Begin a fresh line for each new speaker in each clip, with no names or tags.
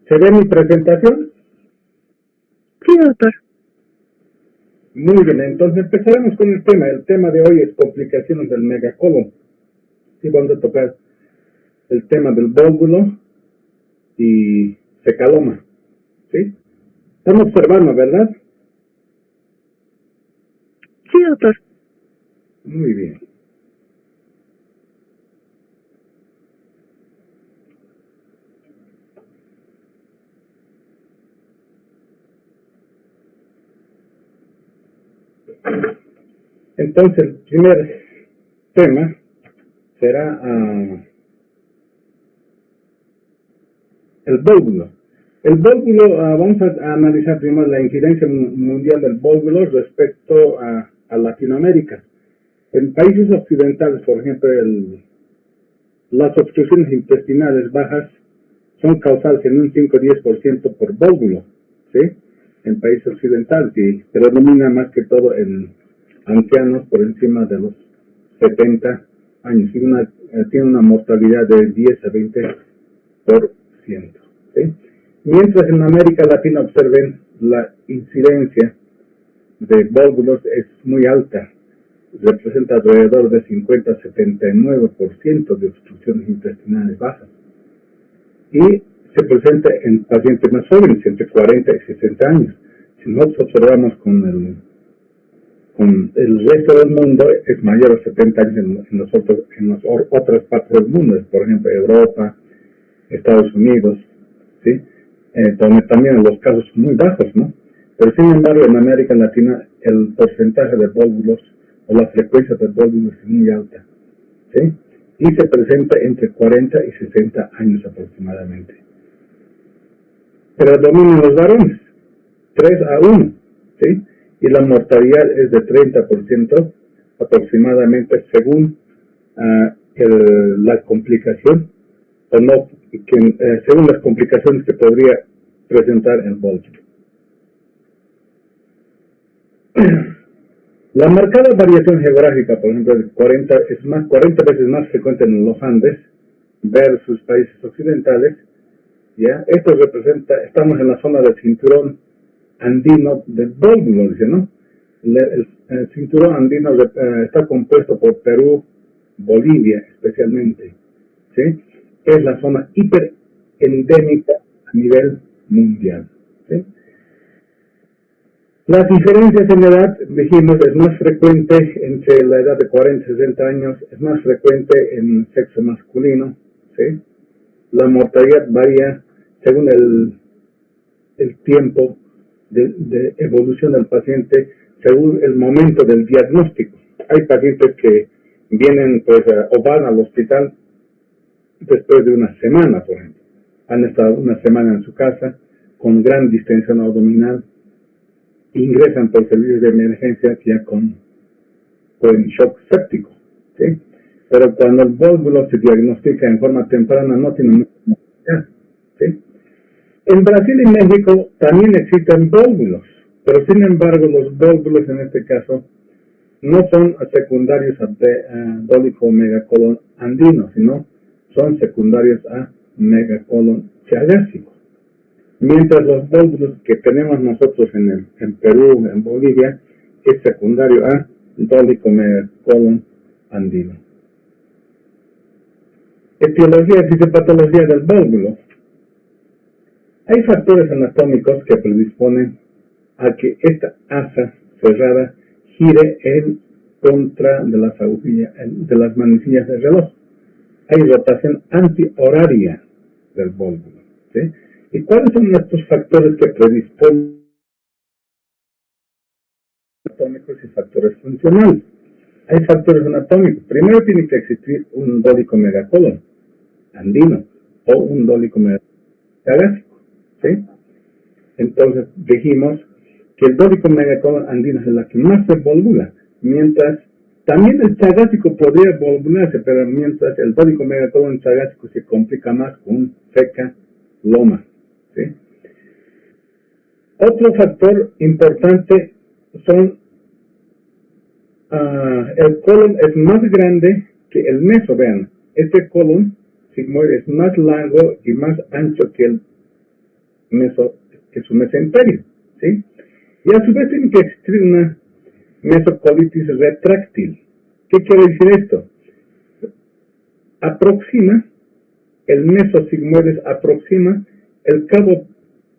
¿Se ve mi presentación?
Sí, doctor.
Muy bien, entonces empezaremos con el tema. El tema de hoy es complicaciones del megacolon. Y vamos a tocar el tema del vólvulo y cecaloma. ¿Sí? Estamos observando, ¿verdad?
Sí, doctor.
Muy bien. Entonces, el primer tema será el vólvulo. El vólvulo, vamos a analizar primero la incidencia mundial del vólvulo respecto a Latinoamérica. En países occidentales, por ejemplo, las obstrucciones intestinales bajas son causadas en un 5-10% por vólvulo, ¿sí? En países occidentales, y predomina más que todo en ancianos por encima de los 70 años. Y tiene una mortalidad de 10 a 20%, ¿sí? Mientras en América Latina, observen, la incidencia de vólvulos es muy alta. Representa alrededor de 50-79% de obstrucciones intestinales bajas. Y se presenta en pacientes más jóvenes, entre 40 y 60 años. Si nosotros observamos con el resto del mundo, es mayor a 70 años en las otras partes del mundo, por ejemplo, Europa, Estados Unidos, ¿sí? Donde también los casos son muy bajos, ¿no? Pero sin embargo, en América Latina, el porcentaje de vólvulos o la frecuencia de vólvulos es muy alta, ¿sí? Y se presenta entre 40 y 60 años aproximadamente. Predominan los varones, 3-1, ¿sí? Y la mortalidad es de 30% aproximadamente según la complicación, o no, según las complicaciones que podría presentar el vólvulo. La marcada variación geográfica, por ejemplo, de 40 veces más frecuente en los Andes versus países occidentales. ¿Ya? Esto representa, estamos en la zona del cinturón andino del vólvulo, dice, ¿no? El cinturón andino está compuesto por Perú, Bolivia especialmente, ¿sí? Es la zona hiperendémica a nivel mundial, ¿sí? Las diferencias en edad, dijimos, es más frecuente entre la edad de 40 y 60 años, es más frecuente en sexo masculino, ¿sí? La mortalidad varía según el tiempo de evolución del paciente, según el momento del diagnóstico. Hay pacientes que vienen, pues, o van al hospital después de una semana, por ejemplo. Han estado una semana en su casa con gran distensión abdominal, ingresan por servicios de emergencia ya con shock séptico, ¿sí? Pero cuando el vólvulo se diagnostica en forma temprana, no tiene mucha necesidad, ¿sí? En Brasil y México también existen vólvulos, pero sin embargo los vólvulos en este caso no son secundarios a dólico megacolon andino, sino son secundarios a megacolon chagásico. Mientras los vólvulos que tenemos nosotros en Perú, en Bolivia, es secundario a dólico megacolon andino. Etiología y fisiopatología del vólvulo. Hay factores anatómicos que predisponen a que esta asa cerrada gire en contra de las agujillas, de las manecillas del reloj. Hay rotación antihoraria del vólvulo, ¿sí? ¿Y cuáles son estos factores que predisponen anatómicos y factores funcionales? Hay factores anatómicos. Primero tiene que existir un dólico megacolon andino o un dólico megacolon chagásico, ¿sí? Entonces dijimos que el dólico megacolon andino es la que más se volvula, mientras también el chagásico podría volvularse, pero mientras el dólico megacolon chagásico se complica más con cecaloma, ¿sí? Otro factor importante son el colon es más grande que el meso. Vean, este colon sigmoide es más largo y más ancho que que su mesenterio, ¿sí? Y a su vez tiene que existir una mesocolitis retráctil. ¿Qué quiere decir esto? El mesosigmoides aproxima el cabo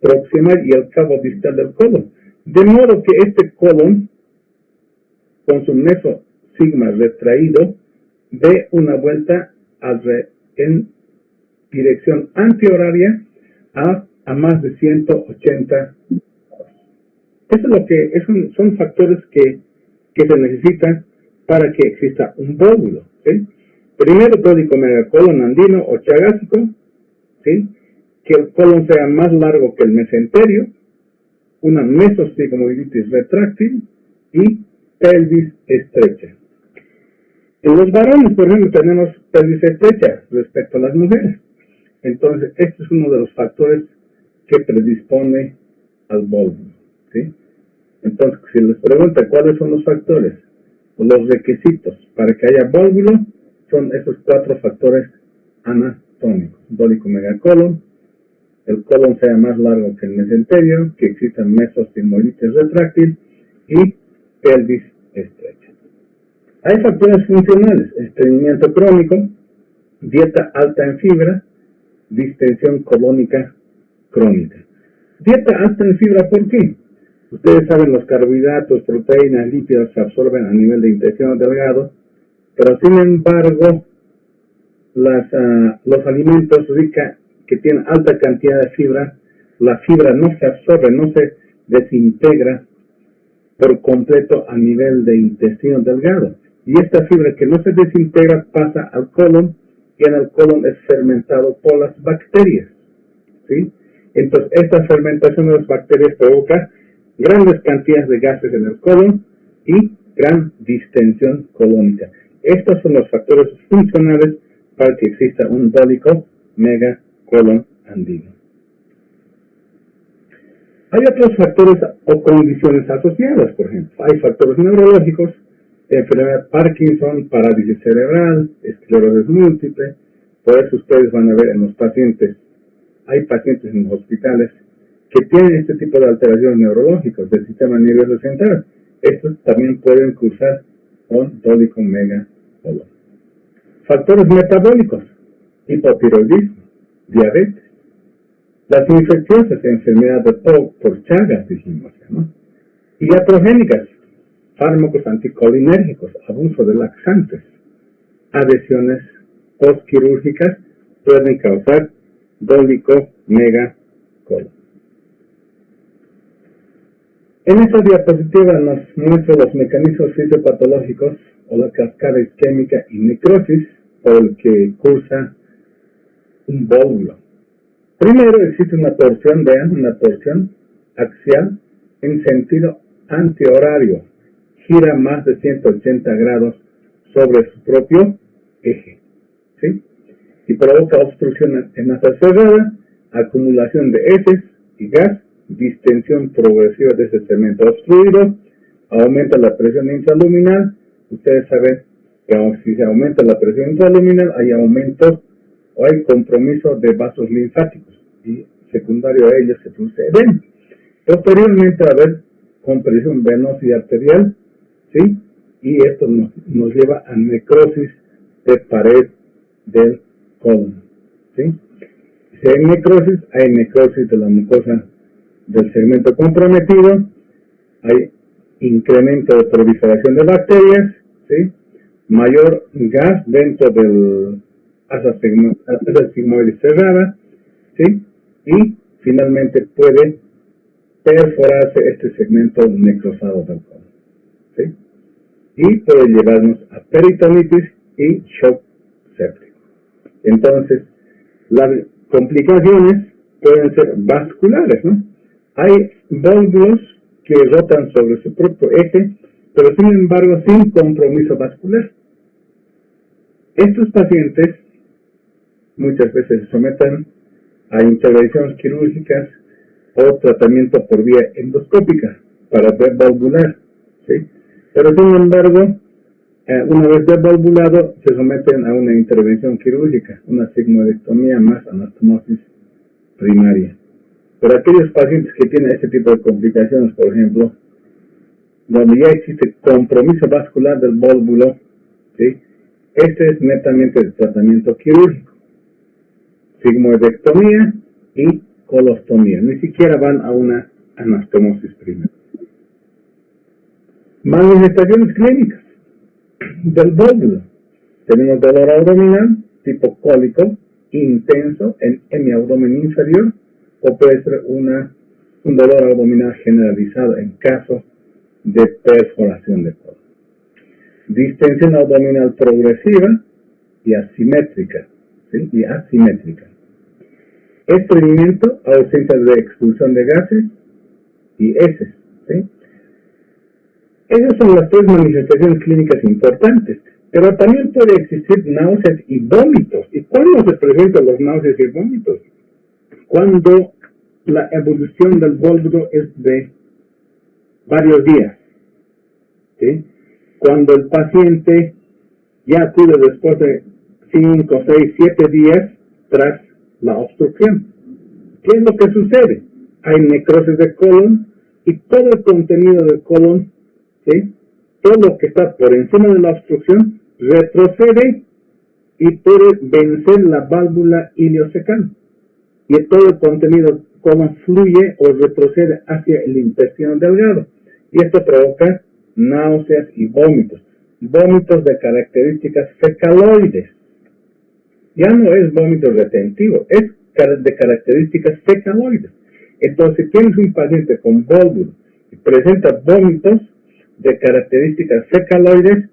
proximal y el cabo distal del colon. De modo que este colon, con su mesosigma retraído, dé una vuelta en dirección antihoraria a más de 180 grados. Eso es lo que son factores que se necesitan para que exista un vólulo, ¿sí? Primero, tódico megacolon andino o chagásico, ¿sí? Que el colon sea más largo que el mesenterio, una mesosigmoiditis retráctil y pelvis estrecha. En los varones, por ejemplo, tenemos pelvis estrecha respecto a las mujeres. Entonces, este es uno de los factores que predispone al vólulo, ¿sí? Entonces, si les pregunta cuáles son los factores, los requisitos para que haya vólulo, son esos 4 factores anatómicos: dólico megacolon, el colon sea más largo que el mesenterio, que exista mesosigmoiditis retráctil y pelvis estrecha. Hay factores funcionales: estreñimiento crónico, dieta alta en fibra, distensión colónica crónica. Dieta alta en fibra, ¿por qué? Ustedes saben, los carbohidratos, proteínas, lípidos se absorben a nivel de intestino delgado, pero sin embargo, los alimentos que tienen alta cantidad de fibra, la fibra no se absorbe, no se desintegra por completo a nivel de intestino delgado. Y esta fibra que no se desintegra pasa al colon, y en el colon es fermentado por las bacterias, ¿sí? Entonces, esta fermentación de las bacterias provoca grandes cantidades de gases en el colon y gran distensión colónica. Estos son los factores funcionales para que exista un dólico megacolon andino. Hay otros factores o condiciones asociadas, por ejemplo. Hay factores neurológicos, enfermedad de Parkinson, parálisis cerebral, esclerosis múltiple. Por eso ustedes van a ver en los pacientes, hay pacientes en los hospitales que tienen este tipo de alteraciones neurológicas del sistema nervioso central. Estos también pueden cursar con dólico megacolon. Factores metabólicos: hipotiroidismo, diabetes, las infecciosas, enfermedades de por Chagas, dijimos, ¿no? Y iatrogénicas, fármacos anticolinérgicos, abuso de laxantes, adhesiones postquirúrgicas pueden causar dólico megacolon. En esta diapositiva nos muestra los mecanismos fisiopatológicos o la cascada isquémica y necrosis por el que cursa un vólulo. Primero, existe una torsión, vean, una torsión axial en sentido antihorario. Gira más de 180 grados sobre su propio eje, ¿sí? Y provoca obstrucción en la cerrada, acumulación de heces y gas, distensión progresiva de ese segmento obstruido, aumenta la presión intraluminal. Ustedes saben que si se aumenta la presión intraluminal, hay aumento o hay compromiso de vasos linfáticos, y secundario a ello se produce edema. Posteriormente va a haber compresión venosa y arterial, ¿sí? Y esto nos lleva a necrosis de pared del colon, ¿sí? Si hay necrosis de la mucosa del segmento comprometido, hay incremento de proliferación de bacterias, ¿sí? Mayor gas dentro del asa sigmoide cerrada, ¿sí? Y finalmente puede perforarse este segmento necrosado del colon, ¿sí? Y puede llevarnos a peritonitis y shock séptico. Entonces, las complicaciones pueden ser vasculares, ¿no? Hay vólulos que rotan sobre su propio eje, pero sin embargo sin compromiso vascular. Estos pacientes muchas veces se someten a intervenciones quirúrgicas o tratamiento por vía endoscópica para desvalvular, ¿sí? Pero sin embargo, una vez desvalvulado, se someten a una intervención quirúrgica, una sigmoidectomía más anastomosis primaria. Pero aquellos pacientes que tienen este tipo de complicaciones, por ejemplo, donde ya existe compromiso vascular del vólvulo, ¿sí? Este es netamente el tratamiento quirúrgico. Sigmoidectomía y colostomía. Ni siquiera van a una anastomosis primero. Manifestaciones clínicas del vólvulo. Tenemos dolor abdominal tipo cólico intenso en hemiabdomen inferior, o puede ser un dolor abdominal generalizado en caso de perforación de colon. Distensión abdominal progresiva y asimétrica, ¿sí? Estreñimiento, ausencia de expulsión de gases y heces, ¿sí? Esas son las tres manifestaciones clínicas importantes, pero también puede existir náuseas y vómitos. ¿Y cuándo se presentan los náuseas y vómitos? Cuando la evolución del vólvulo es de varios días, ¿sí? Cuando el paciente ya acude después de 5, 6, 7 días tras la obstrucción. ¿Qué es lo que sucede? Hay necrosis de colon y todo el contenido del colon, ¿sí? Todo lo que está por encima de la obstrucción retrocede y puede vencer la válvula ileocecal. Y todo el contenido colon fluye o retrocede hacia el intestino delgado. Y esto provoca náuseas y vómitos. Vómitos de características fecaloides. Ya no es vómito retentivo, es de características fecaloides. Entonces, si tienes un paciente con vólvulo y presenta vómitos de características fecaloides,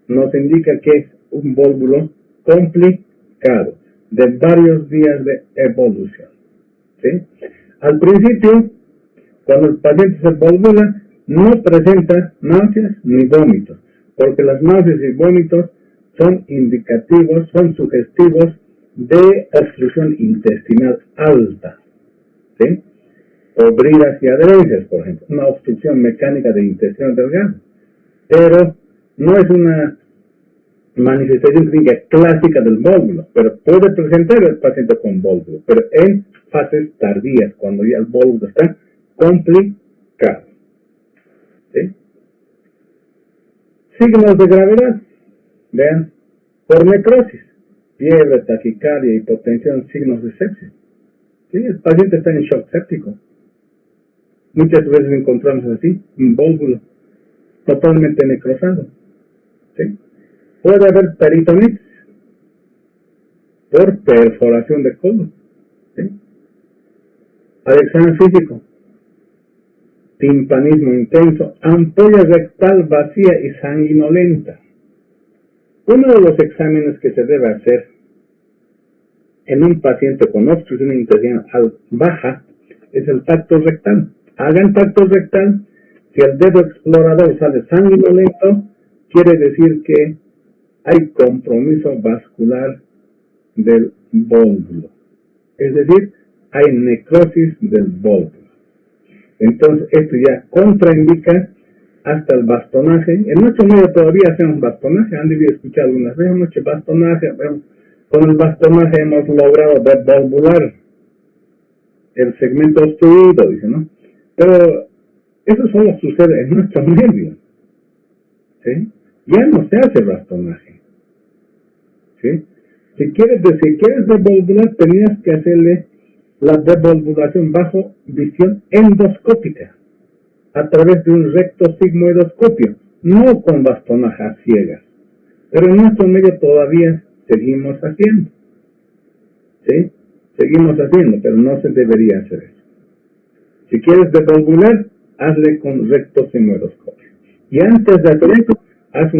nos indica que es un vólvulo complicado, de varios días de evolución, ¿sí? Al principio, cuando el paciente se volvula, no presenta náuseas ni vómitos, porque las náuseas y vómitos son indicativos, son sugestivos de obstrucción intestinal alta, ¿sí? O bridas y adherencias, por ejemplo, una obstrucción mecánica del intestino delgado. Pero no es una manifestación clínica clásica del vólvulo, pero puede presentar el paciente con vólvulo, pero en fases tardías, cuando ya el vólvulo está complicado, ¿sí? Signos de gravedad, vean, por necrosis, fiebre, taquicardia, hipotensión, signos de sepsis, ¿sí? El paciente está en shock séptico. Muchas veces encontramos así un vólvulo totalmente necrosado, ¿sí? Puede haber peritonitis por perforación de colon, ¿sí? Al examen físico, timpanismo intenso, ampolla rectal vacía y sanguinolenta. Uno de los exámenes que se debe hacer en un paciente con obstrucción intestinal baja es el tacto rectal. Hagan tacto rectal. Si el dedo explorador sale sanguinolento, quiere decir que hay compromiso vascular del vólvulo. Es decir, hay necrosis del vólvulo. Entonces, esto ya contraindica hasta el bastonaje. En nuestro medio todavía hacemos bastonaje. Han debido escuchar algunas veces mucho bastonaje. Con el bastonaje hemos logrado desvalvular el segmento obstruido, dice, ¿no? Pero eso solo sucede en nuestro medio, ¿sí? Ya no se hace bastonaje, ¿sí? Si quieres devolvular, tenías que hacerle la devolvulación bajo visión endoscópica, a través de un recto sigmoidoscopio, no con bastonaje a ciegas. Pero en nuestro medio todavía seguimos haciendo, ¿sí? Seguimos haciendo, pero no se debería hacer eso. Si quieres devolvular, hazle con recto sigmoidoscopio. Y antes de hacer eso, haz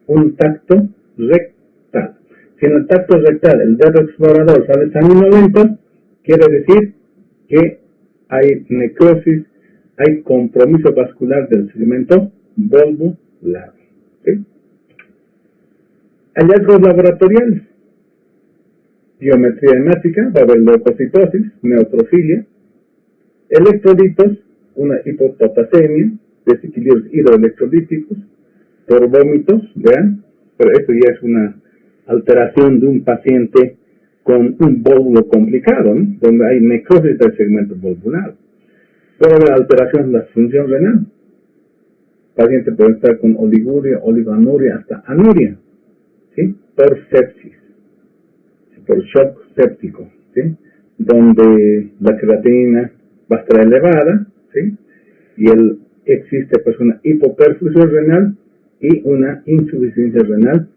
un tacto rectal. Si en el tacto rectal el dedo explorador sale sanguinolento, quiere decir que hay necrosis, hay compromiso vascular del segmento volvular, ¿sí? Hallazgos laboratoriales: geometría hemática, va a haber leucocitosis, neutrofilia, electrolitos, una hipopotasemia, desequilibrios hidroelectrolíticos, por vómitos, vean, pero esto ya es una alteración de un paciente con un vólvulo complicado, ¿no? Donde hay necrosis del segmento volvular. Puede haber alteraciones de la función renal. El paciente puede estar con oliguria, oligoanuria, hasta anuria, ¿sí? Por sepsis, por shock séptico, ¿sí? Donde la creatinina va a estar elevada, ¿sí? Y existe pues una hipoperfusión renal y una insuficiencia renal.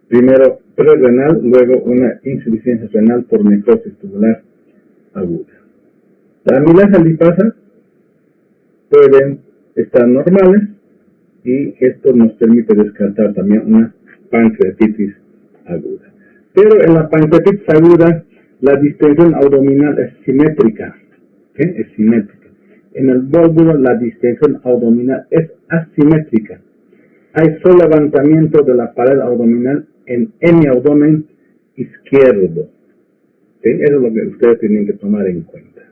Primero prerrenal, luego una insuficiencia renal por necrosis tubular aguda. Las amilasa lipasa pueden estar normales y esto nos permite descartar también una pancreatitis aguda. Pero en la pancreatitis aguda la distensión abdominal es simétrica, ¿sí? Es simétrica. En el vólvulo la distensión abdominal es asimétrica. Hay solevantamiento de la pared abdominal en hemiabdomen izquierdo, ¿sí? Eso es lo que ustedes tienen que tomar en cuenta.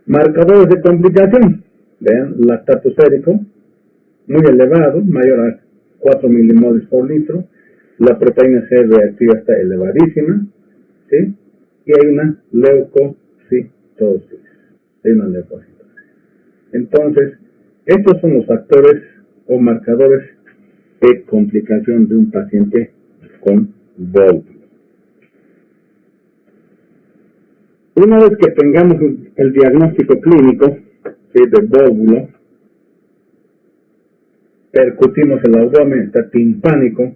Marcadores de complicación. Vean, lactato sérico muy elevado, mayor a 4 milimoles por litro. La proteína C reactiva está elevadísima, ¿sí? Y hay una leucocitosis. Entonces, estos son los factores o marcadores de complicación de un paciente con vólvulo. Una vez que tengamos el diagnóstico clínico, ¿sí?, de vólvulo, percutimos el abdomen, está timpánico,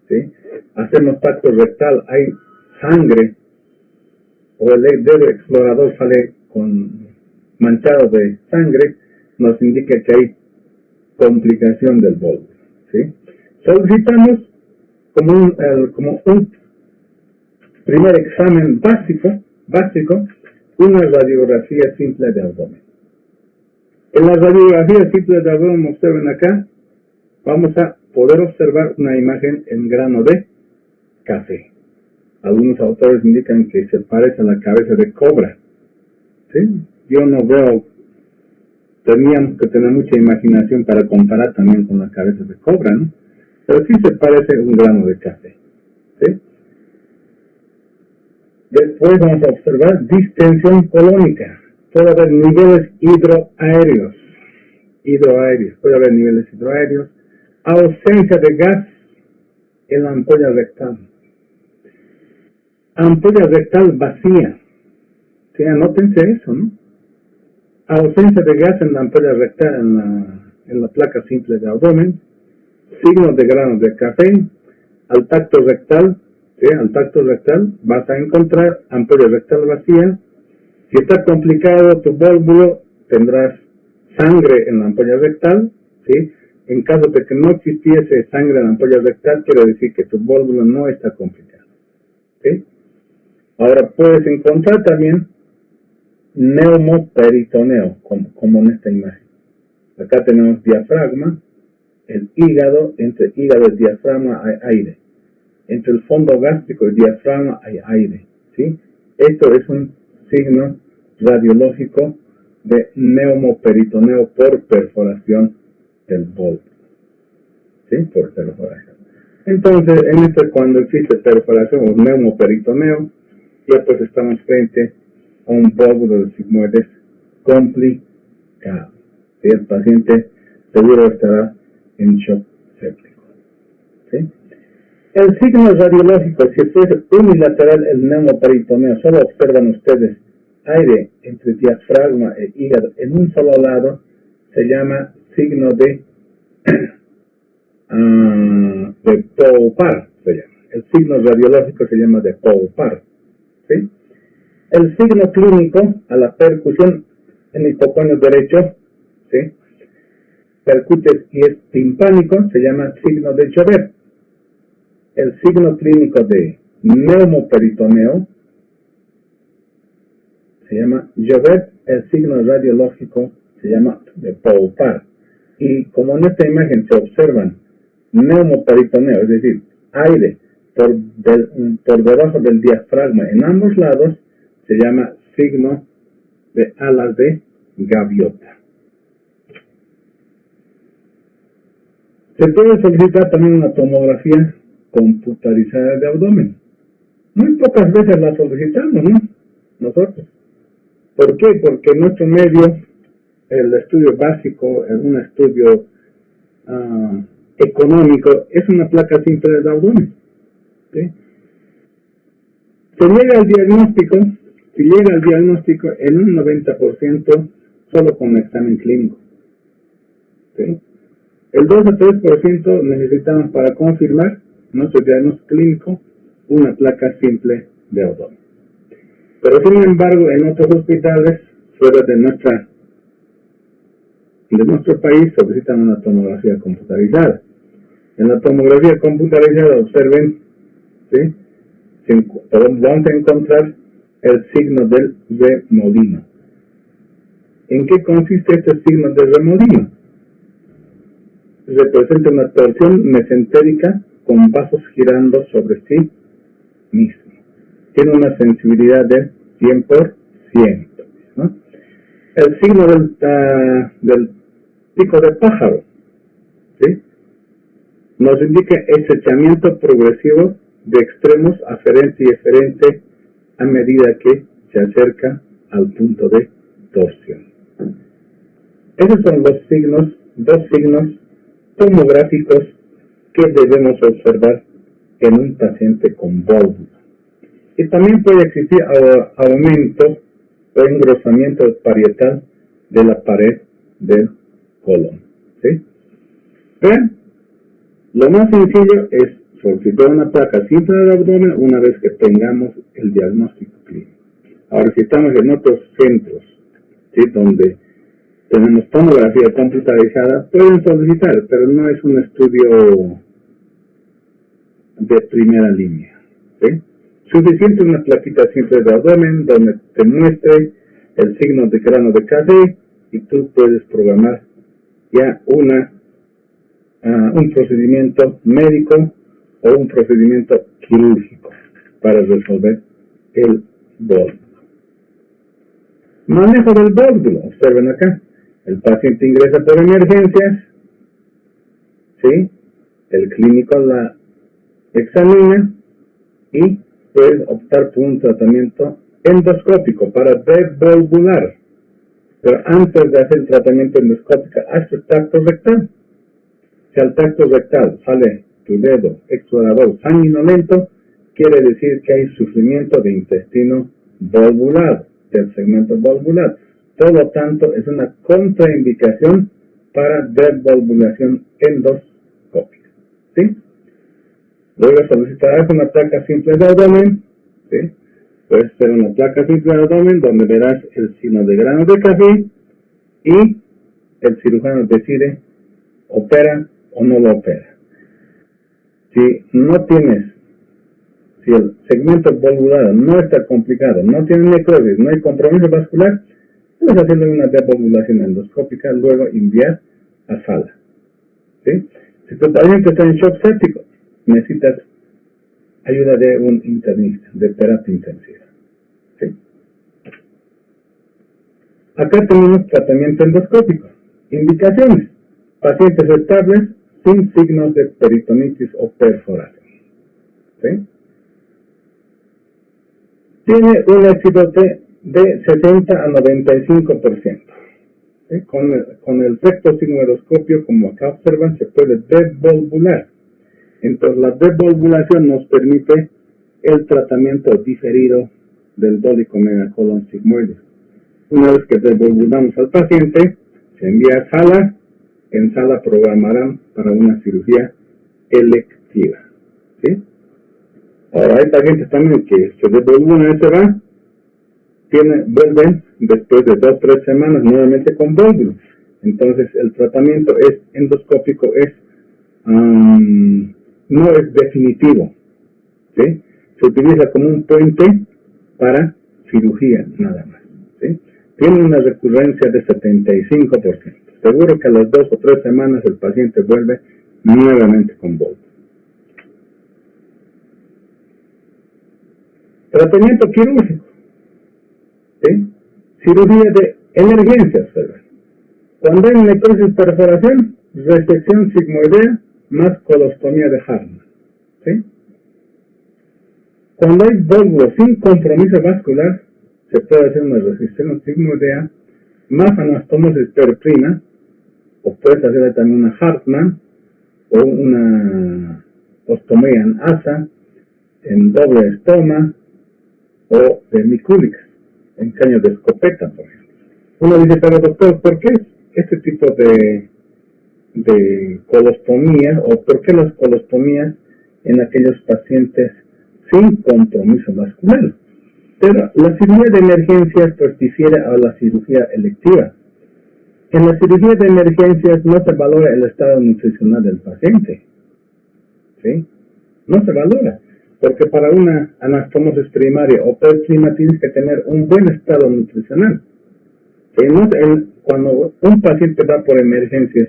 ¿sí? Hacemos tacto rectal, hay sangre, o el dedo explorador sale manchado de sangre, nos indica que hay complicación del vólvulo, ¿sí? Solicitamos como un primer examen básico, una radiografía simple de abdomen. En la radiografía simple de abdomen, observen acá, vamos a poder observar una imagen en grano de café. Algunos autores indican que se parece a la cabeza de cobra, ¿sí? Yo no veo, teníamos que tener mucha imaginación para comparar también con la cabeza de cobra, ¿no? Pero sí se parece a un grano de café, ¿sí? Después vamos a observar distensión colónica. Puede haber niveles hidroaéreos. Puede haber niveles hidroaéreos. Ausencia de gas en la ampolla rectal. Ampolla rectal vacía. Sí, anótense eso, ¿no? Ausencia de gas en la ampolla rectal, en la placa simple de abdomen. Signos de granos de café. Al tacto rectal. ¿Sí? Al tacto rectal vas a encontrar ampolla rectal vacía. Si está complicado tu vólvulo, tendrás sangre en la ampolla rectal, ¿sí? En caso de que no existiese sangre en la ampolla rectal, quiere decir que tu vólvulo no está complicado, ¿sí? Ahora puedes encontrar también neumoperitoneo, como en esta imagen. Acá tenemos diafragma, el hígado, entre hígado y diafragma hay aire. Entre el fondo gástrico y el diafragma hay aire, ¿sí? Esto es un signo radiológico de neumoperitoneo por perforación del vólvulo, ¿sí? Por perforación. Entonces, cuando existe perforación o neumoperitoneo, ya pues estamos frente a un vólvulo de sigmoides complicado, ¿sí? El paciente seguro estará en shock séptico, ¿sí? El signo radiológico, si fuese unilateral el neumoperitoneo, solo observan ustedes aire entre diafragma e hígado en un solo lado, se llama signo de Poupart, se llama. El signo radiológico se llama de Poupart, ¿sí? El signo clínico a la percusión en el hipoconio derecho, ¿sí? Percutes y es timpánico, se llama signo de Joubert. El signo clínico de neumoperitoneo se llama Joubert. El signo radiológico se llama de Poupart. Y como en esta imagen se observan neumoperitoneo, es decir, aire por debajo del diafragma en ambos lados, se llama signo de alas de gaviota. Se puede solicitar también una tomografía computarizada de abdomen. Muy pocas veces la solicitamos, ¿no? Nosotros. ¿Por qué? Porque en nuestro medio, el estudio básico, un estudio económico, es una placa simple del abdomen. ¿Sí? Si llega al diagnóstico en un 90% solo con examen clínico. ¿Sí? El 2 a 3% necesitamos para confirmar nuestro diagnóstico clínico una placa simple de abdomen. Pero sin embargo, en otros hospitales fuera de nuestro país solicitan una tomografía computarizada. En la tomografía computarizada observen, ¿sí?, vamos a encontrar el signo del remolino. ¿En qué consiste este signo del remolino? Representa una torsión mesentérica con vasos girando sobre sí mismo. Tiene una sensibilidad de 100%, ¿no? El signo del pico de pájaro, ¿sí?, nos indica estrechamiento progresivo de extremos aferente y eferente a medida que se acerca al punto de torsión. Esos son dos signos tomográficos que debemos observar en un paciente con válvula. Y también puede existir aumento o engrosamiento parietal de la pared del colon. ¿Sí? Vean, lo más sencillo es solicitar una placa simple del abdomen una vez que tengamos el diagnóstico clínico. Ahora, si estamos en otros centros, ¿sí?, donde tenemos tomografía computarizada, pueden solicitar, pero no es un estudio de primera línea. ¿Sí? Suficiente una plaquita simple de abdomen donde te muestre el signo de grano de café y tú puedes programar ya un procedimiento médico o un procedimiento quirúrgico para resolver el vólvulo. Manejo del vólvulo. Observen acá. El paciente ingresa por emergencias, ¿sí? El clínico la examina y puede optar por un tratamiento endoscópico para devolvular. Pero antes de hacer el tratamiento endoscópico, haz el tacto rectal. Si al tacto rectal sale tu dedo explorador sanguinolento, quiere decir que hay sufrimiento de intestino volvular, del segmento volvular. Por lo tanto, es una contraindicación para devolvulación endoscópica. ¿Sí? Luego solicitarás una placa simple de abdomen. ¿Sí? Puede ser una placa simple de abdomen donde verás el signo de grano de café y el cirujano decide opera o no lo opera. Si el segmento volvular no está complicado, no tiene necrosis, no hay compromiso vascular, puedes hacerle una devolvulación endoscópica, luego enviar a sala. ¿Sí? Si tu paciente está en shock séptico, necesitas ayuda de un internista, de terapia intensiva. ¿Sí? Acá tenemos tratamiento endoscópico. Indicaciones: pacientes estables sin signos de peritonitis o perforación. ¿Sí? Tiene un éxito de 60 a 95%. ¿Sí? Con el rectosigmoidoscopio, como acá observan, se puede devolvular. Entonces, la devolvulación nos permite el tratamiento diferido del dolicomegacolon sigmoide. Una vez que devolvulamos al paciente, se envía a sala. En sala programarán para una cirugía electiva. ¿Sí? Ahora, hay pacientes también que se devolvulan y se van, vuelven después de 2 o 3 semanas nuevamente con vólvulo. Entonces, el tratamiento endoscópico no es definitivo. ¿Sí? Se utiliza como un puente para cirugía nada más. ¿Sí? Tiene una recurrencia de 75%. Seguro que a las 2 o 3 semanas el paciente vuelve nuevamente con vólvulo. Tratamiento quirúrgico. ¿Sí? Cirugía de emergencia. Cuando hay necrosis perforación, resección sigmoidea más colostomía de Hartmann. ¿Sí? Cuando hay volvo sin compromiso vascular, se puede hacer una resección sigmoidea más anastomosis periprina, o puedes hacer también una Hartmann, o una ostomía en asa, en doble estoma, o de Mikulicz, en caño de escopeta, por ejemplo. Uno dice, pero doctor, ¿por qué este tipo de colostomía, o por qué las colostomías en aquellos pacientes sin compromiso vascular? Pero la cirugía de emergencias pues difiere a la cirugía electiva. En la cirugía de emergencias no se valora el estado nutricional del paciente, ¿sí? No se valora, porque para una anastomosis primaria o periprina tienes que tener un buen estado nutricional. Cuando un paciente va por emergencias,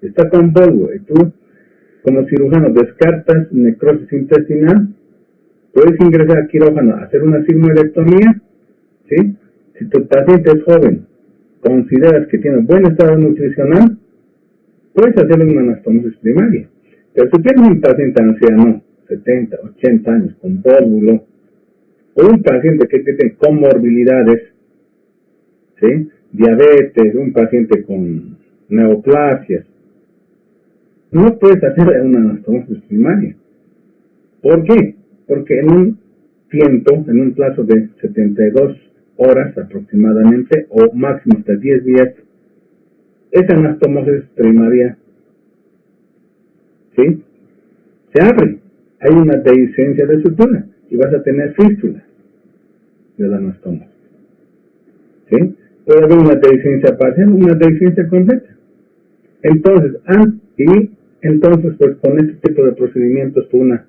está con volvo, y tú, como cirujano, descartas necrosis intestinal, puedes ingresar a quirófano a hacer una sigmoidectomía, ¿sí? Si tu paciente es joven, consideras que tiene buen estado nutricional, puedes hacer una anastomosis primaria. Pero si tienes un paciente anciano, 70, 80 años, con pómulo, o un paciente que tiene comorbilidades, ¿sí? Diabetes, un paciente con neoplasias, no puedes hacer una anastomosis primaria. ¿Por qué? Porque en un plazo de 72 horas aproximadamente, o máximo hasta 10 días, esa anastomosis primaria, ¿sí?, se abre. Hay una dehiscencia de sutura y vas a tener fístula de la anastomosis, ¿sí? Puede haber una dehiscencia parcial, una dehiscencia completa. Entonces, pues con este tipo de procedimientos, por una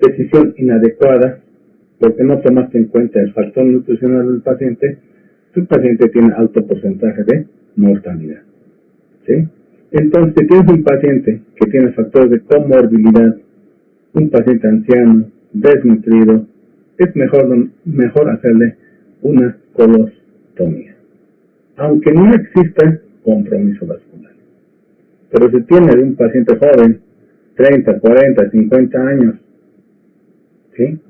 decisión inadecuada, porque no tomaste en cuenta el factor nutricional del paciente, tu paciente tiene alto porcentaje de mortalidad, ¿sí? Entonces, si tienes un paciente que tiene factores de comorbilidad, un paciente anciano, desnutrido, es mejor hacerle una colostomía, aunque no exista compromiso vascular. Pero si tiene un paciente joven, 30, 40, 50 años, ¿sí?,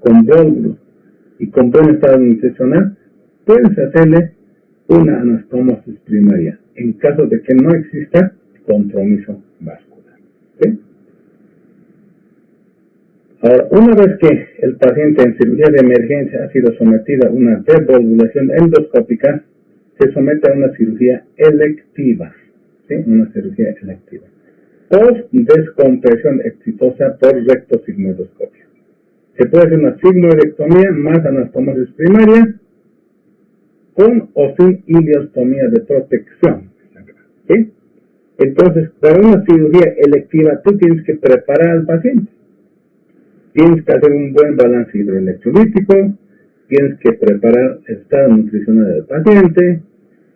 con volvo y con buen estado nutricional, puedes hacerle una anastomosis primaria en caso de que no exista compromiso vascular, ¿sí? Ahora, una vez que el paciente en cirugía de emergencia ha sido sometido a una devolvulación endoscópica, se somete a una cirugía electiva, ¿sí? Una cirugía electiva. Post descompresión exitosa por rectosigmoidoscopia. Se puede hacer una sigmoidectomía más anastomosis primaria, con o sin ileostomía de protección, ¿sí? Entonces, para una cirugía electiva, tú tienes que preparar al paciente. Tienes que hacer un buen balance hidroelectrolítico, tienes que preparar el estado nutricional del paciente,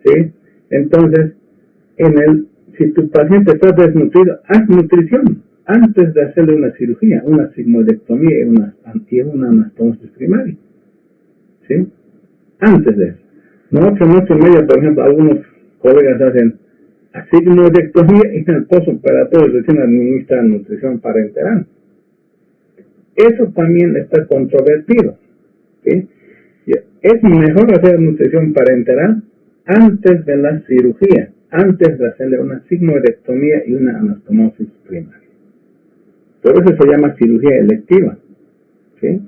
¿sí? Entonces, si tu paciente está desnutrido, haz nutrición antes de hacerle una cirugía, una sigmoidectomía y una anastomosis primaria, ¿sí? Antes de eso. Nosotros en nuestro medio, por ejemplo, algunos colegas hacen sigmoidectomía y en el postoperatorio recién administran nutrición parenteral. Eso también está controvertido, ¿sí? Es mejor hacer nutrición parenteral antes de la cirugía, antes de hacerle una sigmoidectomía y una anastomosis primaria. Por eso se llama cirugía electiva, ¿sí?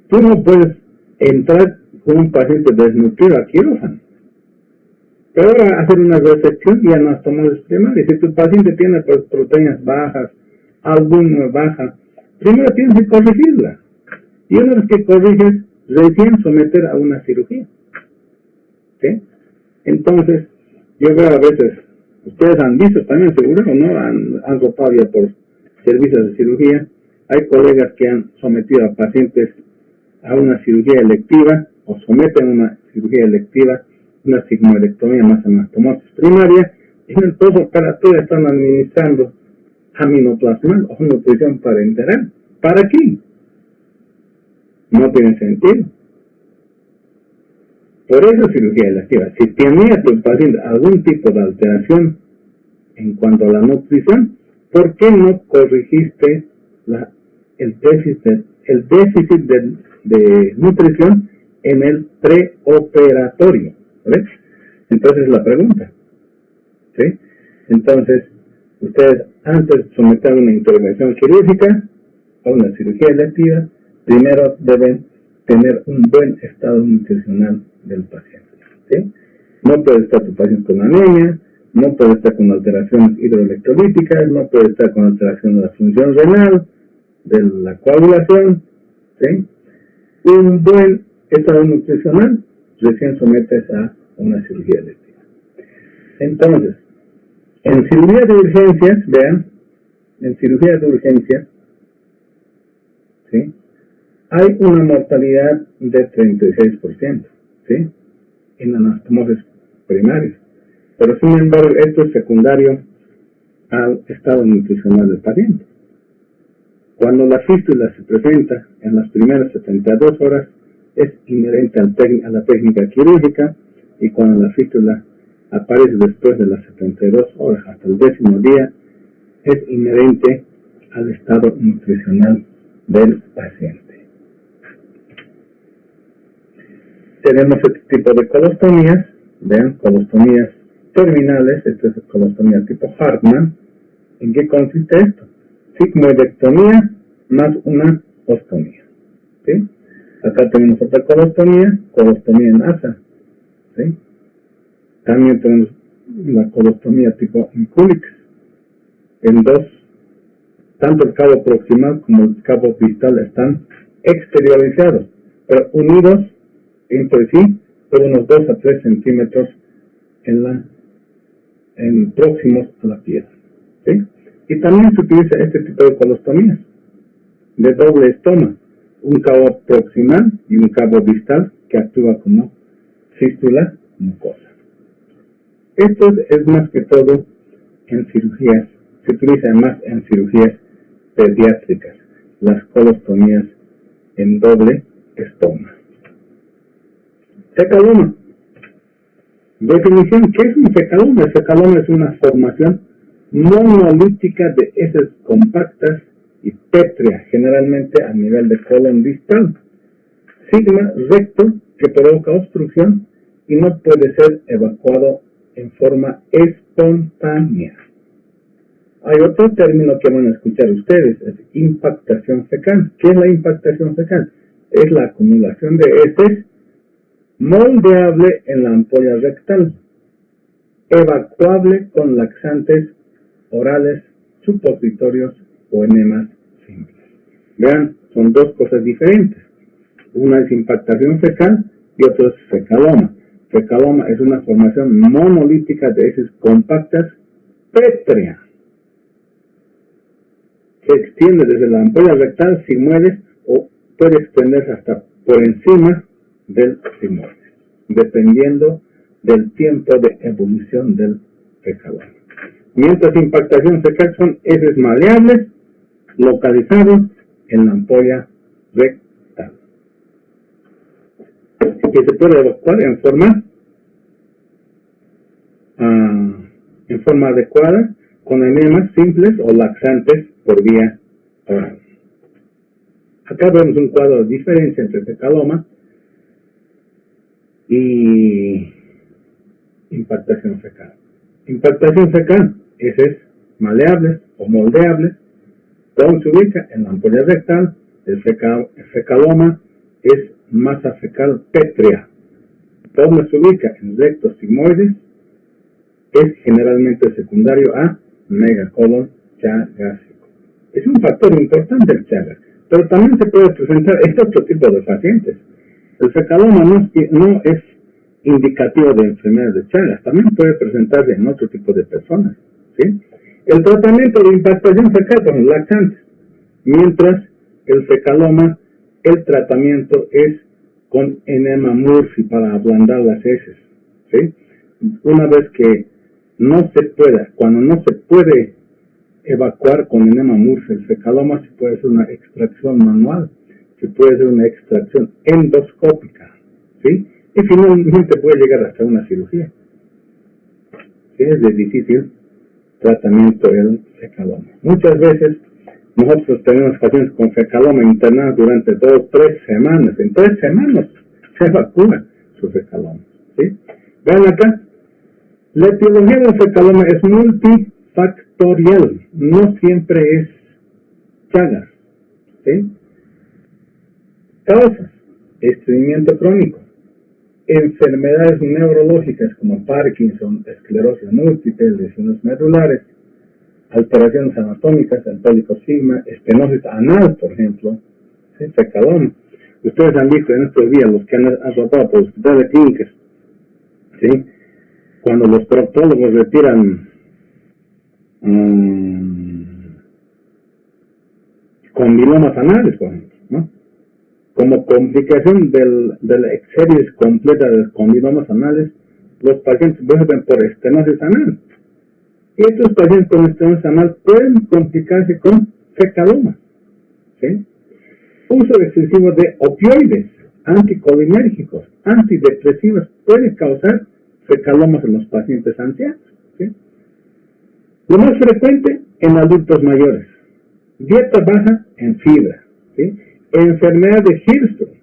Tú no puedes entrar con un paciente desnutrido a quirófano, pero ahora hacer una resección y anastomosis primaria. Si tu paciente tiene pues, proteínas bajas, albúmina baja, primero tienes que corregirla. Y una vez que corriges, recién someter a una cirugía, ¿sí? Entonces, yo veo a veces, ustedes han visto también, seguro, ¿no? Han rotado ya por servicios de cirugía. Hay colegas que han sometido a pacientes a una cirugía electiva, o someten a una cirugía electiva, una sigmoidectomía más anastomosis primaria, y en el postoperatorio están administrando aminoplasmal o nutrición parenteral. ¿Para qué? No tiene sentido. Por eso cirugía electiva. Si tenía tu paciente algún tipo de alteración en cuanto a la nutrición, ¿por qué no corrigiste el déficit el déficit de nutrición en el preoperatorio, ¿ves? Entonces la pregunta, ¿sí? Entonces, ustedes antes de someter una intervención quirúrgica o una cirugía electiva, primero deben tener un buen estado nutricional del paciente, ¿sí? No puede estar tu paciente con anemia, no puede estar con alteraciones hidroelectrolíticas, no puede estar con alteración de la función renal, de la coagulación, ¿sí? Un buen estado nutricional, recién sometes a una cirugía electiva. Entonces, en cirugía de urgencias, vean, en cirugía de urgencias, ¿sí? Hay una mortalidad de 36%, ¿sí? En anastomosis primarios. Pero sin embargo, esto es secundario al estado nutricional del paciente. Cuando la fístula se presenta en las primeras 72 horas, es inherente a la técnica quirúrgica, y cuando la fístula aparece después de las 72 horas hasta el 10º día, es inherente al estado nutricional del paciente. Tenemos este tipo de colostomías, vean, colostomías terminales, esta es colostomía tipo Hartmann. ¿En qué consiste esto? Sigmoidectomía más una ostomía, ¿sí? Acá tenemos otra colostomía en asa, ¿sí? También tenemos la colostomía tipo Inculix, en dos, tanto el cabo proximal como el cabo distal están exteriorizados, pero unidos entre sí por unos 2 a 3 centímetros próximos a la piel, ¿sí? Y también se utiliza este tipo de colostomías de doble estoma, un cabo proximal y un cabo distal que actúa como fístula mucosa. Esto es más que todo en cirugías, se utiliza más en cirugías pediátricas, las colostomías en doble estoma. Fecaloma. Definición, ¿qué es un fecaloma? El fecaloma es una formación monolítica de heces compactas y pétrea, generalmente a nivel de colon distal. Sigma recto que provoca obstrucción y no puede ser evacuado en forma espontánea. Hay otro término que van a escuchar ustedes, es impactación fecal. ¿Qué es la impactación fecal? Es la acumulación de heces moldeable en la ampolla rectal, evacuable con laxantes orales, supositorios o enemas simples. Vean, son dos cosas diferentes. Una es impactación fecal y otra es fecaloma. Fecaloma es una formación monolítica de heces compactas pétrea. Se extiende desde la ampolla rectal sigmoides o puede extenderse hasta por encima del sigmoides, dependiendo del tiempo de evolución del fecaloma. Mientras impactación fecal son heces maleables localizados en la ampolla rectal, que se puede evacuar en forma adecuada con enemas simples o laxantes por vía oral. Acá vemos un cuadro de diferencia entre fecaloma y impactación fecal. Impactación fecal, heces maleables o moldeables, donde se ubica en la ampolla rectal. El fecaloma es masa fecal pétrea, donde se ubica en rectos sigmoides, es generalmente secundario a megacolon chagásico. Es un factor importante el Chagas, pero también se puede presentar en otro tipo de pacientes. El fecaloma no es indicativo de enfermedades de Chagas, también puede presentarse en otro tipo de personas, ¿sí? El tratamiento de impactación fecal con laxantes, mientras el fecaloma, el tratamiento es con enema Murphy para ablandar las heces, ¿sí? Una vez que cuando no se puede evacuar con enema Murphy el fecaloma, se puede hacer una extracción manual, se puede hacer una extracción endoscópica, ¿sí? Y finalmente puede llegar hasta una cirugía. ¿Sí? Es de difícil tratamiento el fecaloma. Muchas veces Nosotros tenemos pacientes con fecaloma internados durante 2 o 3 semanas. En 3 semanas se evacúa su fecaloma. ¿Sí? Vean acá, la etiología del fecaloma es multifactorial, no siempre es Chagas. ¿Sí? Causas: estreñimiento crónico, enfermedades neurológicas como Parkinson, esclerosis múltiple, lesiones medulares, alteraciones anatómicas, el cólico sigma, estenosis anal, por ejemplo, ¿sí? Fecaloma. Ustedes han visto en estos días, los que han rotado por hospitales clínicas, ¿sí? Cuando los proctólogos retiran condilomas anales, por ejemplo, ¿no? Como complicación de la exéresis completa de los condilomas anales, los pacientes vuelven por estenosis anal. Y estos pacientes con estenosis anal pueden complicarse con fecaloma. ¿Sí? Uso excesivo de opioides, anticolinérgicos, antidepresivos puede causar fecalomas en los pacientes ancianos. ¿Sí? Lo más frecuente en adultos mayores: dieta baja en fibra, ¿sí? Enfermedad de Hirschsprung,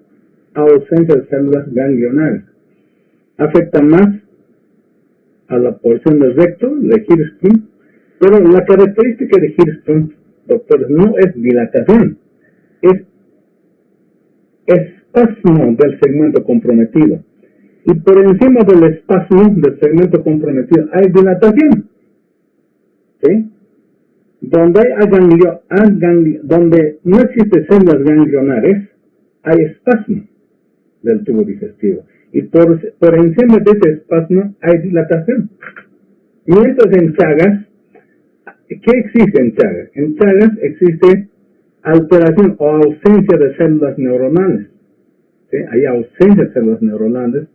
ausencia de células ganglionares, afecta más a la porción del recto de Hirschsprung, pero la característica de Hirschsprung, doctores, no es dilatación, es espasmo del segmento comprometido, y por encima del espasmo del segmento comprometido hay dilatación. ¿Sí? Donde donde no existen células ganglionares, hay espasmo del tubo digestivo. Y por encima de ese espasmo hay dilatación. Mientras en Chagas, ¿qué existe en Chagas? En Chagas existe alteración o ausencia de células neuronales. ¿Sí? Hay ausencia de células neuronales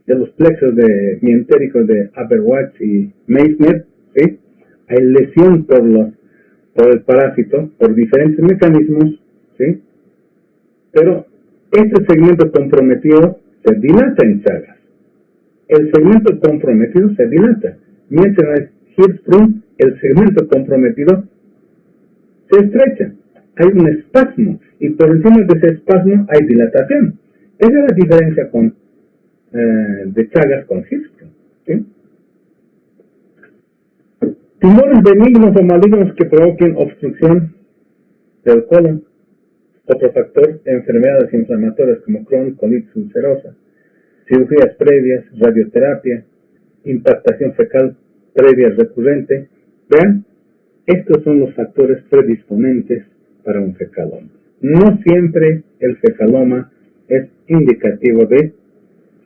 de los plexos mientéricos de Aberwatch y Meissner. ¿Sí? Hay lesión por el parásito, por diferentes mecanismos, ¿sí? Pero este segmento comprometido se dilata en Chagas. El segmento comprometido se dilata. Mientras en Hirschsprung, el segmento comprometido se estrecha. Hay un espasmo, y por encima de ese espasmo hay dilatación. Esa es la diferencia de Chagas con Hirschsprung. ¿Sí? Tumores benignos o malignos que provoquen obstrucción del colon. Otro factor: enfermedades inflamatorias como Crohn, colitis ulcerosa, cirugías previas, radioterapia, impactación fecal previa recurrente. Vean, estos son los factores predisponentes para un fecaloma. No siempre el fecaloma es indicativo de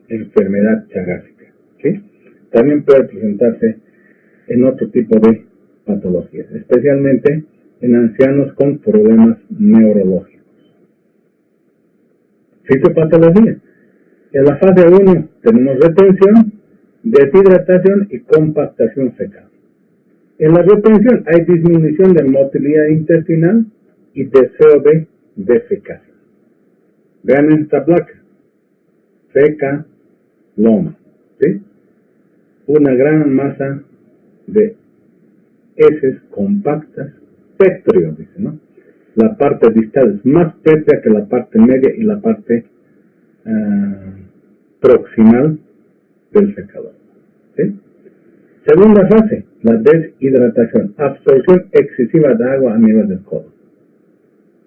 enfermedad chagásica. ¿Sí? También puede presentarse en otro tipo de patologías, especialmente en ancianos con problemas neurológicos. Fisiopatología. En la fase 1 tenemos retención, deshidratación y compactación fecal. En la retención hay disminución de motilidad intestinal y deseo de defecar. Vean esta placa: fecaloma, ¿sí? Una gran masa de heces compactas, pétreo, dice, ¿no? La parte distal es más pétrea que la parte media y la parte proximal del fecaloma. ¿Sí? Segunda fase, la deshidratación, absorción excesiva de agua a nivel del colon.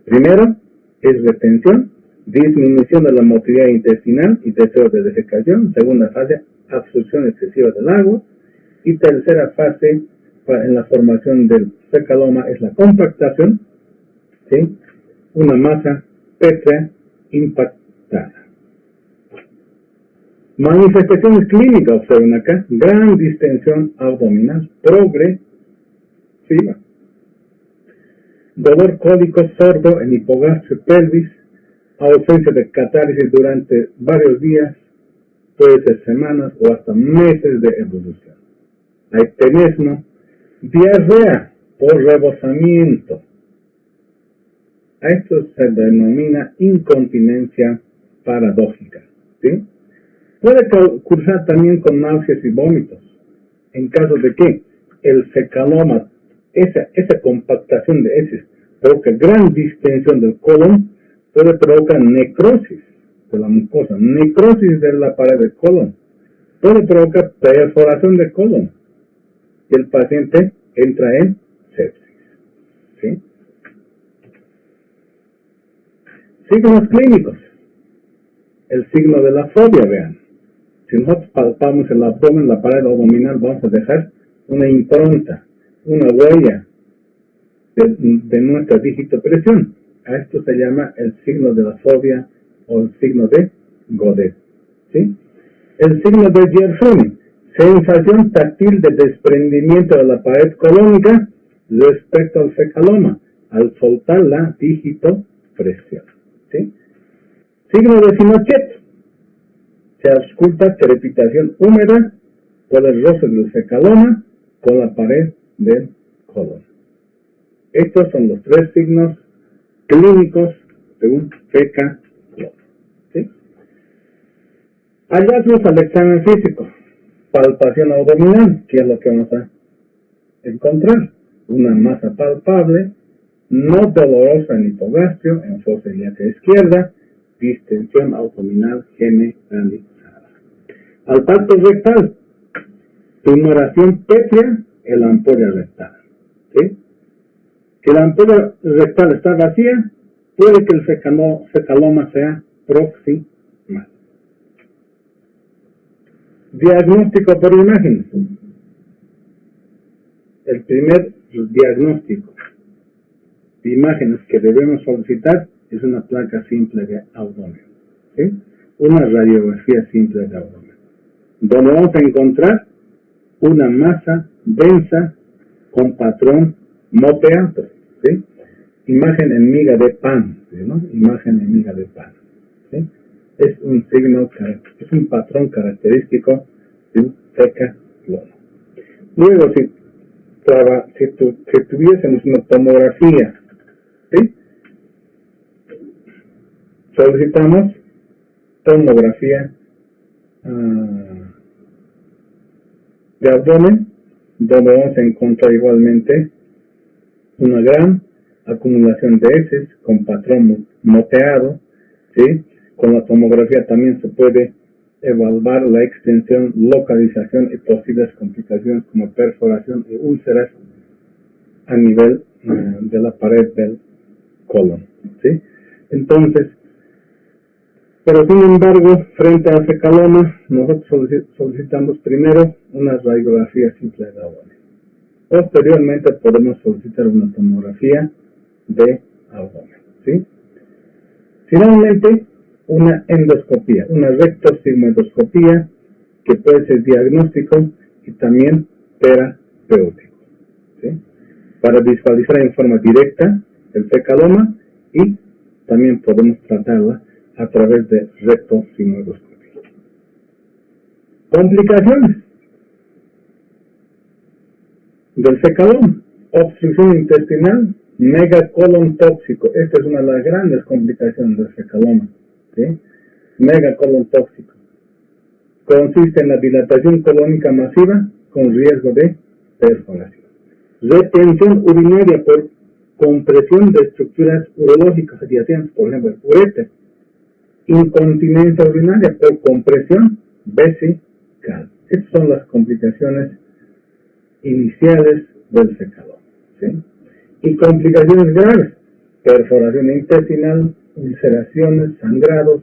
Primero es retención, disminución de la motilidad intestinal y deseo de defecación. Segunda fase, absorción excesiva del agua. Y tercera fase en la formación del fecaloma es la compactación, ¿sí? Una masa pétrea impactada. Manifestaciones clínicas, observen acá: gran distensión abdominal progresiva, dolor cólico sordo en hipogastrio pelvis, ausencia de catálisis durante varios días, puede ser semanas o hasta meses de evolución. Hay tenesmo, diarrea por rebosamiento. A esto se denomina incontinencia paradójica. ¿Sí? Puede cursar también con náuseas y vómitos, en caso de que el fecaloma, esa compactación de heces, provoca gran distensión del colon, puede provocar necrosis de la mucosa, necrosis de la pared del colon, puede provocar perforación del colon y el paciente entra en sepsis. ¿Sí? Signos clínicos. El signo de la fobia, vean. Si nosotros palpamos el abdomen, la pared abdominal, vamos a dejar una impronta, una huella de nuestra digitopresión. A esto se llama el signo de la fobia o el signo de Godet. ¿Sí? El signo de Yerfuni, sensación táctil de desprendimiento de la pared colónica respecto al fecaloma al soltar la digitopresión. ¿Sí? Signo de Pinochet, se ausculta crepitación húmeda por el roce del fecaloma con la pared del colon. Estos son los 3 signos clínicos de un fecaloma. ¿Sí? Hallazgos al examen físico. Palpación abdominal, que es lo que vamos a encontrar. Una masa palpable, no dolorosa en hipogastrio, en fosa ilíaca izquierda, distensión abdominal generalizada. Al tacto rectal, tumoración pétrea en la ampolla rectal. ¿Sí? Si la ampolla rectal está vacía, puede que el fecaloma sea proximal. Diagnóstico por imágenes. El primer diagnóstico de imágenes que debemos solicitar es una placa simple de abdomen. ¿Sí? Una radiografía simple de abdomen. Donde vamos a encontrar una masa densa con patrón moteado. ¿Sí? Imagen en miga de pan. ¿Sí, no? Imagen en miga de pan. ¿Sí? Es un signo, es un patrón característico de un fecaloma. Luego, si tuviésemos una tomografía, ¿sí? Solicitamos tomografía de abdomen, donde vamos a encontrar igualmente una gran acumulación de heces con patrón moteado. ¿Sí? Con la tomografía también se puede evaluar la extensión, localización y posibles complicaciones como perforación y úlceras a nivel de la pared del colon. ¿Sí? Entonces, pero sin embargo, frente al fecaloma, nosotros solicitamos primero una radiografía simple de abdomen. Posteriormente podemos solicitar una tomografía de abdomen. ¿Sí? Finalmente, una endoscopía, una rectosigmoidoscopía, que puede ser diagnóstico y también terapéutico. ¿Sí? Para visualizar en forma directa el fecaloma y también podemos tratarla a través de rectosigmoidoscopía. Complicaciones del fecaloma: obstrucción intestinal, megacolon tóxico. Esta es una de las grandes complicaciones del fecaloma. ¿Sí? Megacolon tóxico. Consiste en la dilatación colónica masiva con riesgo de perforación. Retención urinaria por compresión de estructuras urológicas adyacentes, por ejemplo, el uréter. Incontinencia urinaria por compresión vesical. Estas son las complicaciones iniciales del fecaloma. ¿Sí? Y complicaciones graves: perforación intestinal, ulceraciones, sangrados,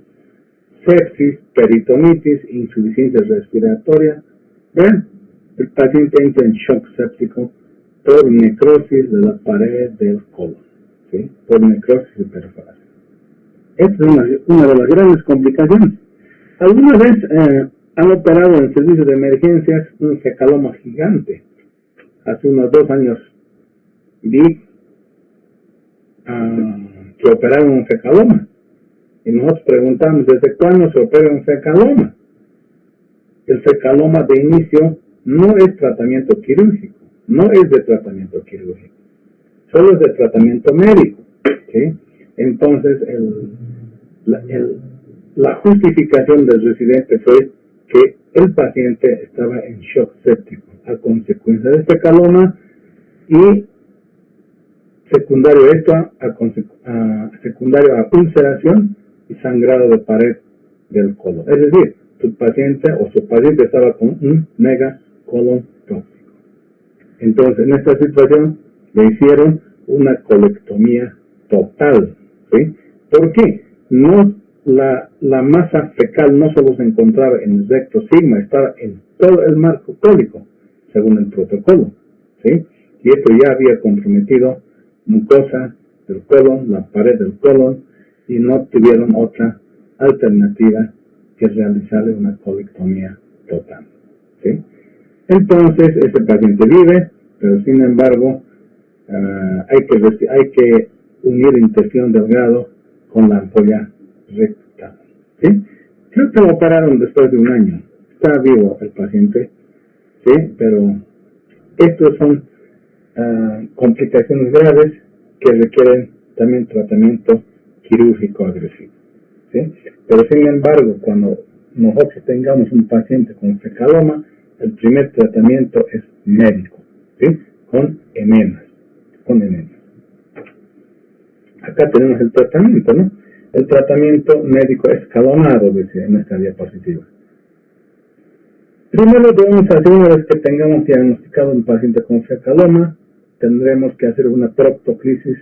sepsis, peritonitis, insuficiencia respiratoria. Vean, el paciente entra en shock séptico por necrosis de la pared del colon. ¿Sí? Por necrosis y perforación. Esta es una de las grandes complicaciones. ¿Alguna vez han operado en el servicio de emergencias un fecaloma gigante? Hace unos 2 años vi que operaron un fecaloma. Y nosotros preguntamos, ¿desde cuándo se opera un fecaloma? El fecaloma de inicio no es tratamiento quirúrgico. No es de tratamiento quirúrgico. Solo es de tratamiento médico. ¿Sí? Entonces, la justificación del residente fue que el paciente estaba en shock séptico a consecuencia del fecaloma y secundario esto secundario a ulceración y sangrado de pared del colon. Es decir, tu paciente o su paciente estaba con un megacolon tóxico. Entonces, en esta situación le hicieron una colectomía total. ¿Sí? ¿Por qué? No, la masa fecal no solo se encontraba en el recto sigma, estaba en todo el marco cólico, según el protocolo. ¿Sí? Y esto ya había comprometido mucosa del colon, la pared del colon, y no tuvieron otra alternativa que realizarle una colectomía total. ¿Sí? Entonces, este paciente vive, pero sin embargo, hay que unir el intestino delgado con la ampolla rectal. ¿Sí? Creo que lo operaron después de un año. Está vivo el paciente, ¿sí? Pero estos son complicaciones graves que requieren también tratamiento quirúrgico agresivo. ¿Sí? Pero sin embargo, cuando nosotros tengamos un paciente con fecaloma, el primer tratamiento es médico, ¿sí? Con enemas. Acá tenemos el tratamiento, ¿no? El tratamiento médico escalonado, dice en esta diapositiva. Primero debemos hacer, una vez que tengamos diagnosticado un paciente con fecaloma, tendremos que hacer una proctoclisis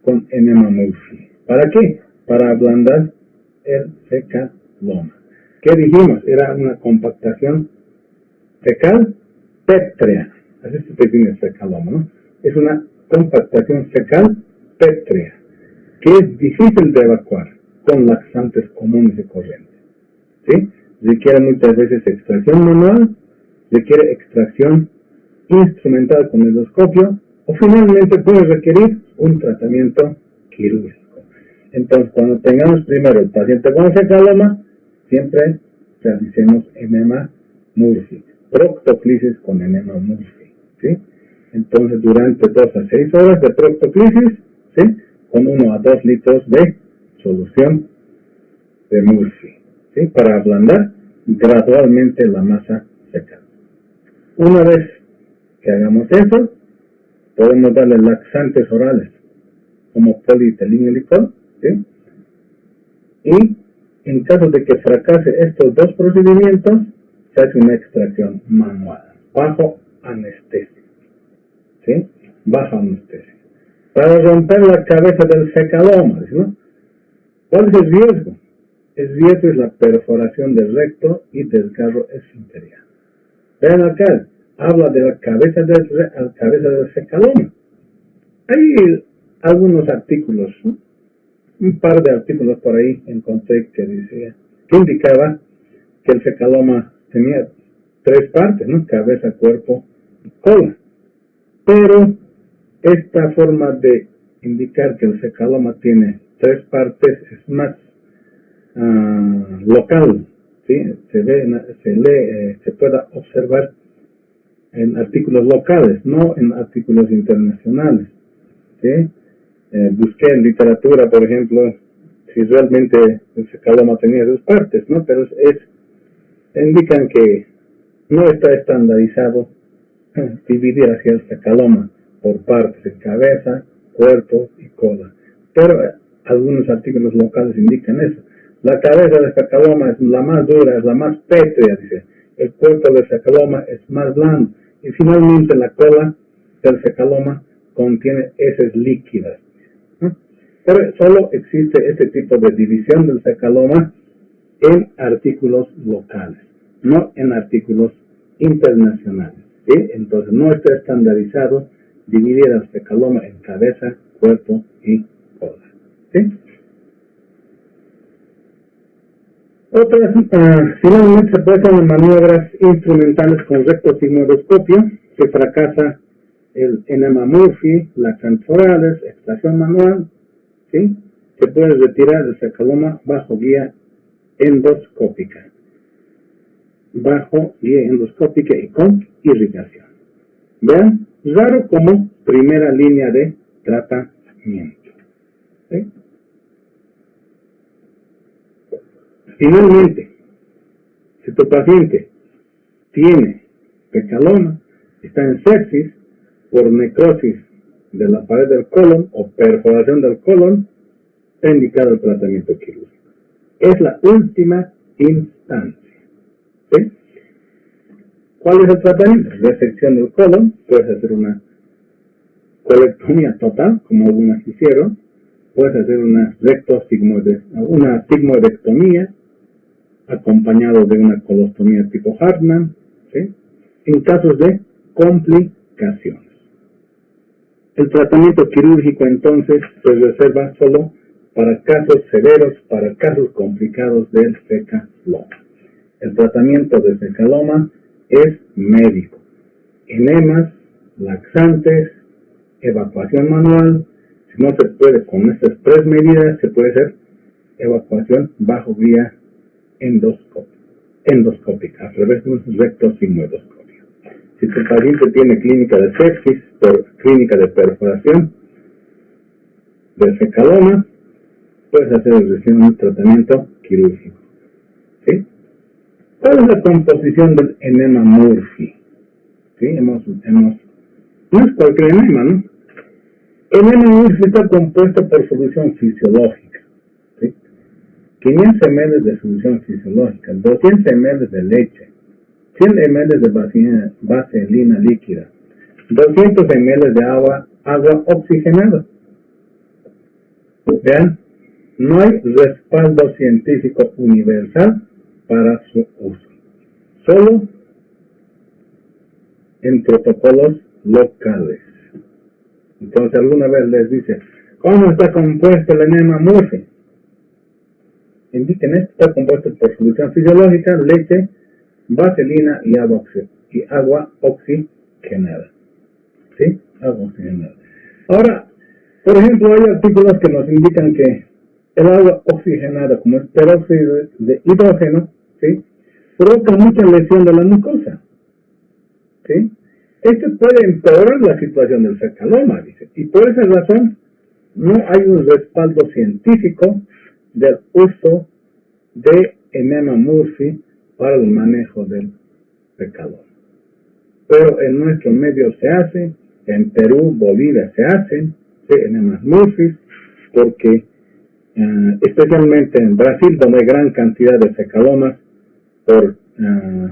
con enema Murphy. ¿Para qué? Para ablandar el fecaloma. ¿Qué dijimos? Era una compactación fecal pétrea. Así se define el fecaloma, ¿no? Es una compactación fecal pétrea, que es difícil de evacuar con laxantes comunes y corrientes. ¿Sí? Requiere muchas veces extracción manual, requiere extracción instrumental con endoscopio, o finalmente puede requerir un tratamiento quirúrgico. Entonces, cuando tengamos primero el paciente con fecaloma, siempre realicemos enema Murphy, proctoclisis con enema Murphy. ¿Sí? Entonces, durante 2 a 6 horas de proctoclisis, ¿sí? Con 1 a 2 litros de solución de Murphy, ¿sí? Para ablandar gradualmente la masa fecal. Una vez que hagamos eso, podemos darle laxantes orales como polietilenglicol, ¿sí? Y en caso de que fracase estos dos procedimientos, se hace una extracción manual bajo anestesia, ¿sí? Bajo anestesia, para romper la cabeza del fecaloma, ¿no? ¿Cuál es el riesgo? El riesgo es la perforación del recto y desgarro esfinteriano. Vean acá, habla de la cabeza del fecaloma. Hay algunos artículos, ¿no? Un par de artículos por ahí encontré que indicaba que el fecaloma tenía 3 partes, ¿no? Cabeza, cuerpo y cola. Pero esta forma de indicar que el fecaloma tiene 3 partes es más local, ¿sí? Se puede observar en artículos locales, no en artículos internacionales, ¿sí? Busqué en literatura, por ejemplo, si realmente el fecaloma tenía 2 partes, ¿no? Pero indican que no está estandarizado dividir hacia el fecaloma por partes de cabeza, cuerpo y cola. Pero algunos artículos locales indican eso. La cabeza del fecaloma es la más dura, es la más pétrea, dice. El cuerpo del fecaloma es más blando. Y finalmente la cola del fecaloma contiene heces líquidas. ¿No? Pero solo existe este tipo de división del fecaloma en artículos locales, no en artículos internacionales. ¿Sí? Entonces no está estandarizado dividir el fecaloma en cabeza, cuerpo y cola. ¿Sí? Otras, finalmente se pueden hacer maniobras instrumentales con rectosigmoidoscopio, que fracasa el enema Murphy, laxantes orales, extracción manual, ¿sí? Se puede retirar el fecaloma bajo guía endoscópica. Bajo guía endoscópica y con irrigación. Vean, raro como primera línea de tratamiento. ¿Sí? Finalmente, si tu paciente tiene fecaloma, está en sepsis por necrosis de la pared del colon o perforación del colon, está indicado el tratamiento quirúrgico. Es la última instancia. ¿Sí? ¿Cuál es el tratamiento? Resección del colon. Puedes hacer una colectomía total, como algunas hicieron. Puedes hacer una sigmoidectomía acompañado de una colostomía tipo Hartmann, ¿sí? En casos de complicaciones. El tratamiento quirúrgico entonces se reserva solo para casos severos, para casos complicados del fecaloma. El tratamiento del fecaloma es médico. Enemas, laxantes, evacuación manual. Si no se puede con estas 3 medidas, se puede hacer evacuación bajo vía endoscópica, a través de un rectosigmoidoscopio. Si tu paciente tiene clínica de sepsis por clínica de perforación del fecaloma, puedes hacer un tratamiento quirúrgico. ¿Sí? ¿Cuál es la composición del enema Murphy? ¿Sí? No es cualquier enema, ¿no? El enema Murphy está compuesto por solución fisiológica. ¿Sí? 500 ml de solución fisiológica, 200 ml de leche, 100 ml de vaselina líquida, 200 ml de agua oxigenada. Vean, no hay respaldo científico universal para su uso, solo en protocolos locales. Entonces alguna vez les dice, ¿cómo está compuesto el enema Murphy? Indiquen esto: está compuesto por solución fisiológica, leche, vaselina y agua oxigenada. ¿Sí? Agua oxigenada. Ahora, por ejemplo, hay artículos que nos indican que el agua oxigenada, como es peróxido de hidrógeno, ¿sí?, provoca mucha lesión de la mucosa. ¿Sí? Esto puede empeorar la situación del fecaloma, dice. Y por esa razón, no hay un respaldo científico del uso de enema Murphy para el manejo del fecaloma. Pero en nuestro medio se hace, en Perú, Bolivia se hacen enemas Murphy, porque especialmente en Brasil, donde hay gran cantidad de fecalomas por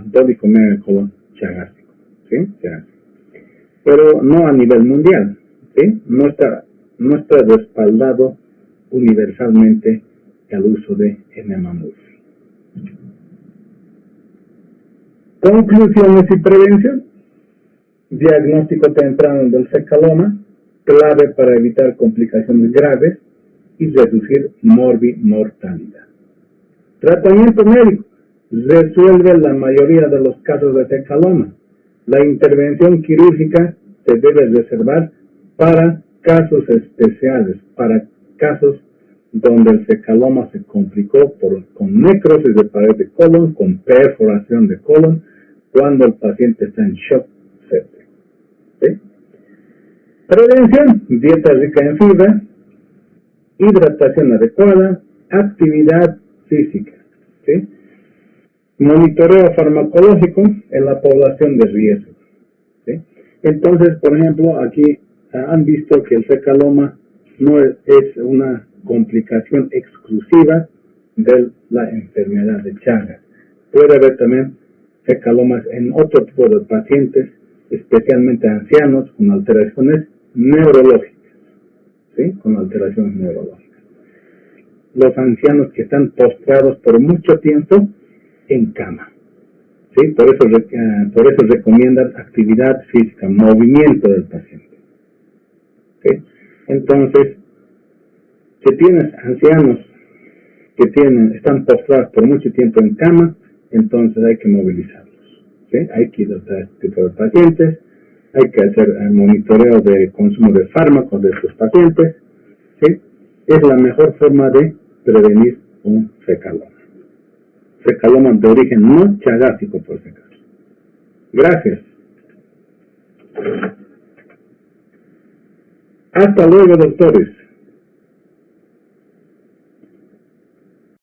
dolicomedia colon chagástrico, ¿sí? Se hace. Pero no a nivel mundial, ¿sí? No está respaldado universalmente el uso de enema Murphy. Conclusiones y prevención. Diagnóstico temprano del fecaloma, clave para evitar complicaciones graves y reducir morbimortalidad. Tratamiento médico. Resuelve la mayoría de los casos de fecaloma. La intervención quirúrgica se debe reservar para casos especiales, para casos donde el fecaloma se complicó con necrosis de pared de colon, con perforación de colon, cuando el paciente está en shock séptico. ¿Sí? Prevención: dieta rica en fibra, hidratación adecuada, actividad física. ¿Sí? Monitoreo farmacológico en la población de riesgo. ¿Sí? Entonces, por ejemplo, aquí han visto que el fecaloma no es una complicación exclusiva de la enfermedad de Chagas. Puede haber también fecalomas en otro tipo de pacientes, especialmente ancianos con alteraciones neurológicas. ¿Sí? Con alteraciones neurológicas. Los ancianos que están postrados por mucho tiempo en cama. ¿Sí? Por eso recomiendan actividad física, movimiento del paciente. ¿Sí? Entonces, si tienes ancianos que están postrados por mucho tiempo en cama, entonces hay que movilizarlos. ¿Sí? Hay que dotar a este tipo de pacientes, hay que hacer monitoreo de consumo de fármacos de estos pacientes. ¿Sí? Es la mejor forma de prevenir un fecaloma. Fecaloma de origen no chagástrico, por si acaso. Gracias. Hasta luego, doctores.